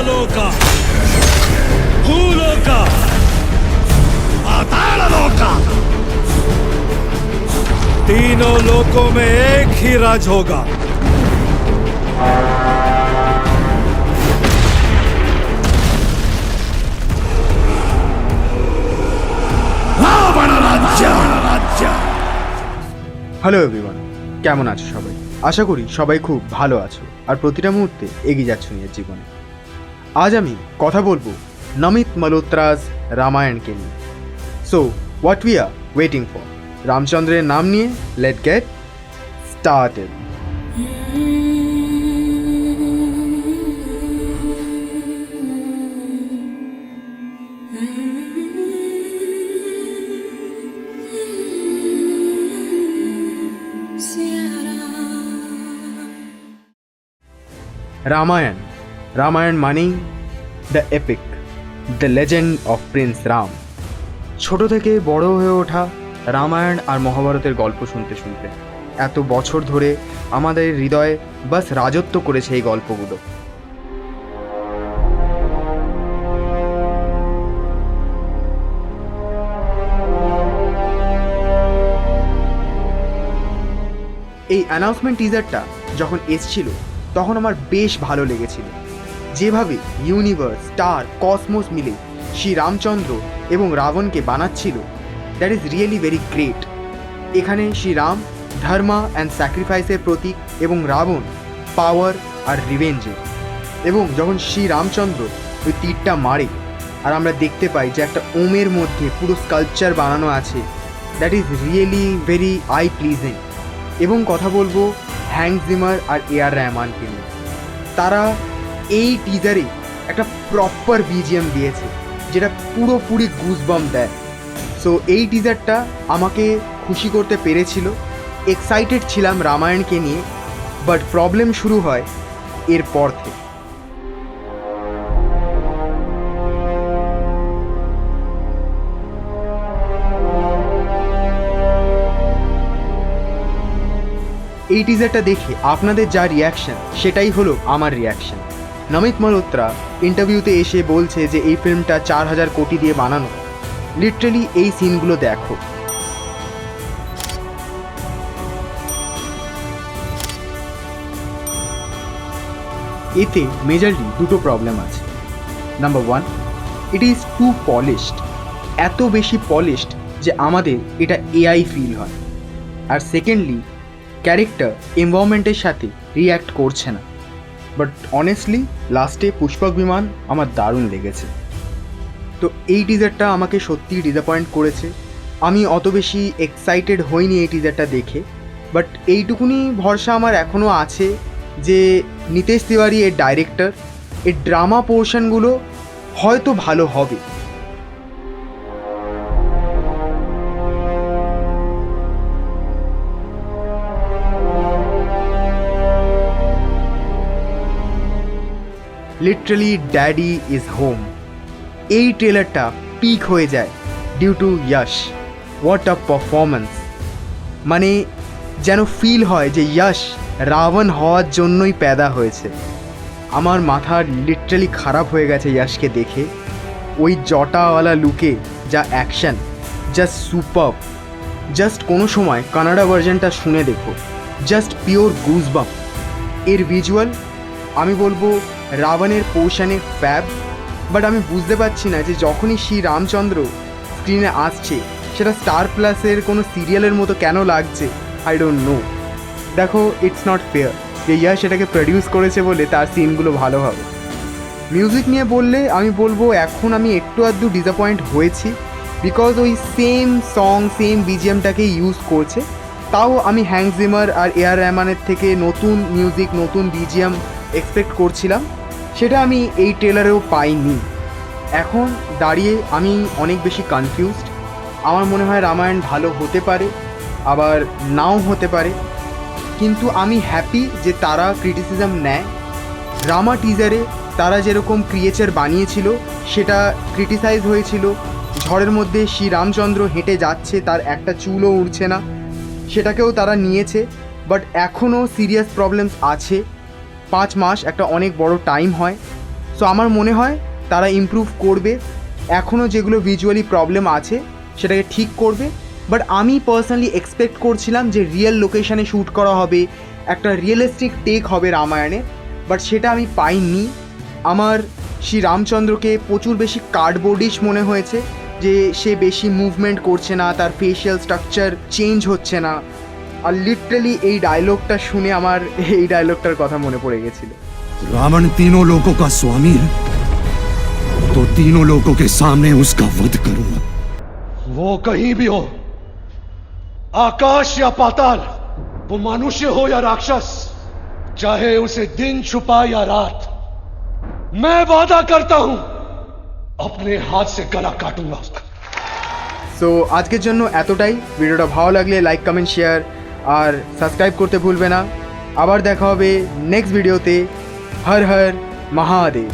लोक भूलोक पाताल लोक, तीनों लोकों में एक ही राज होगा। रावण राज्य। হ্যালো এভরিওয়ান, কেমন আছো সবাই? আশা করি সবাই খুব ভালো আছো আর প্রতিটা মুহূর্তে এগিয়ে যাচ্ছ নিজের জীবনে। আজ আমি কথা বলবো নমিত মালহোত্রাস রামায়ণকে নিয়ে। So what we are waiting for, রামচন্দ্রের নাম নিয়ে লেট গেট স্টার্টেড। রামায়ণ মানেই the epic, the legend of Prince Ram. ছোট থেকে বড় হয়ে ওঠা রামায়ণ আর মহাভারতের গল্প শুনতে শুনতে এত বছর ধরে আমাদের হৃদয়ে বাস রাজত্ব করেছে এই গল্পগুলো। এই অ্যানাউন্সমেন্ট টিজারটা যখন এসছিল তখন আমার বেশ ভালো লেগেছিল। যেভাবে ইউনিভার্স, স্টার, কসমোস মিলে শ্রী রামচন্দ্র এবং রাবণকে বানাচ্ছিল, that is really very great. এখানে শ্রীরাম ধর্মা অ্যান্ড স্যাক্রিফাইসের প্রতীক এবং রাবণ পাওয়ার আর রিভেঞ্জের। এবং যখন শ্রী রামচন্দ্র ওই তীরটা মারে আর আমরা দেখতে পাই যে একটা ওমের মধ্যে পুরো স্কাল্পচার বানানো আছে, that is really very I pleasing. এবং কথা বলবো হ্যান্স জিমার আর এআর রহমানকে নিয়ে। তারা এই টিজারে একটা প্রপার বিজিএম দিয়েছে যেটা পুরোপুরি গুজবাম্প দেয়। সো এই টিজারটা আমাকে খুশি করতে পেরেছিল, এক্সাইটেড ছিলাম রামায়ণকে নিয়ে। বাট প্রবলেম শুরু হয় এরপর থেকে। এই টিজারটা দেখে আপনাদের যা রিয়াকশন সেটাই হলো আমার রিয়াকশন। নমিত মালহোত্রা ইন্টারভিউতে এসে বলছে যে এই ফিল্মটা 4000 কোটি দিয়ে বানানো। লিটারালি এই সিনগুলো দেখো। এতে মেজরলি দুটো প্রবলেম আছে। Number 1, it is too polished, এত বেশি পলিশড যে আমাদের এটা এআই ফিল হয়। আর সেকেন্ডলি, ক্যারেক্টার এনভায়রনমেন্টের সাথে রিয়্যাক্ট করছে না। বাট অনেস্টলি লাস্টে পুষ্পক বিমান আমার দারুণ লেগেছে। তো এই টিজারটা আমাকে সত্যিই ডিসঅ্যাপয়েন্ট করেছে। আমি অত বেশি এক্সাইটেড হইনি এই টিজারটা দেখে। বাট এইটুকুনি ভরসা আমার এখনও আছে যে নিতেশ তিওয়ারি এর ডাইরেক্টর, এর ড্রামা পোর্শনগুলো হয়তো ভালো হবে। Literally daddy is home. এই ট্রেলারটা পিক হয়ে যায় due to Yash. What a performance! মানে যেন ফিল হয় যে ইয়াশ রাবণ হওয়ার জন্যই প্যাদা হয়েছে। আমার মাথা লিটারালি খারাপ হয়ে গেছে ইয়াশকে দেখে। ওই জটাওয়ালা লুকে যা অ্যাকশন, জাস্ট সুপার। জাস্ট কোনো সময় কানাডা ভার্জনটা শুনে দেখো, জাস্ট পিওর গুজবাম্প। এর ভিজুয়াল আমি বলবো রাবণের পোর্শনে ফ্যাব। বাট আমি বুঝতে পারছি না যে যখনই শ্রী রামচন্দ্র স্ক্রিনে আসছে সেটা স্টার প্লাসের কোনো সিরিয়ালের মতো কেন লাগছে। I don't know. দেখো, ইটস নট ফেয়ার যে ইয়াশ সেটাকে প্রডিউস করেছে বলে তার সিনগুলো ভালো হবে। মিউজিক নিয়ে বললে আমি বলবো এখন আমি একটু আধটু ডিসঅ্যাপয়েন্ট হয়েছি, বিকজ ওই সেম সং, সেম বিজিএমটাকে ইউজ করছে। তাও আমি হ্যান্স জিমার আর এআর রহমানের থেকে নতুন মিউজিক, নতুন বিজিএম এক্সপেক্ট করছিলাম, সেটা আমি এই ট্রেলারেও পাইনি। এখন দাঁড়িয়ে আমি অনেক বেশি কনফিউজড। আমার মনে হয় রামায়ণ ভালো হতে পারে, আবার নাও হতে পারে। কিন্তু আমি হ্যাপি যে তারা ক্রিটিসিজম নেয়। রামা টিজারে তারা যেরকম ক্রিয়েচার বানিয়েছিল সেটা ক্রিটিসাইজ হয়েছিল। ঝড়ের মধ্যে শ্রী রামচন্দ্র হেঁটে যাচ্ছে, তার একটা চুলও উড়ছে না, সেটাকেও তারা নিয়েছে। বাট এখনও সিরিয়াস প্রবলেমস আছে। 5 মাস একটা অনেক বড় টাইম হয়। সো আমার মনে হয় তারা ইমপ্রুভ করবে, এখনও যেগুলো ভিজুয়ালি প্রবলেম আছে সেটাকে ঠিক করবে। বাট আমি পার্সোনালি এক্সপেক্ট করছিলাম যে রিয়েল লোকেশানে শ্যুট করা হবে, একটা রিয়েলিস্টিক টেক হবে রামায়ণে, বাট সেটা আমি পাইনি। আমার শ্রী রামচন্দ্রকে প্রচুর বেশি কার্ডবোর্ডিশ মনে হয়েছে, যে সে বেশি মুভমেন্ট করছে না, তার ফেশিয়াল স্ট্রাকচার চেঞ্জ হচ্ছে না। আর লিটারালি এই ডায়লগটা শুনে আমার এই ডায়লগটার কথা মনে পড়ে গেছিল। रावण तीनों लोकों का स्वामी है, तो तीनों लोकों के सामने उसका वध करूंगा। वो कहीं भी हो, आकाश या पाताल, वो मनुष्य हो या राक्षस, चाहे उसे दिन छुपा या रात, मैं वादा करता हूं अपने हाथ से गला काटूंगा उसका। সো আজকের জন্য এতটাই। ভিডিওটা ভালো লাগলে লাইক, কমেন্ট, শেয়ার আর সাবস্ক্রাইব করতে ভুলবে না। আবার দেখা হবে নেক্সট ভিডিওতে। হর হর মহাদেব।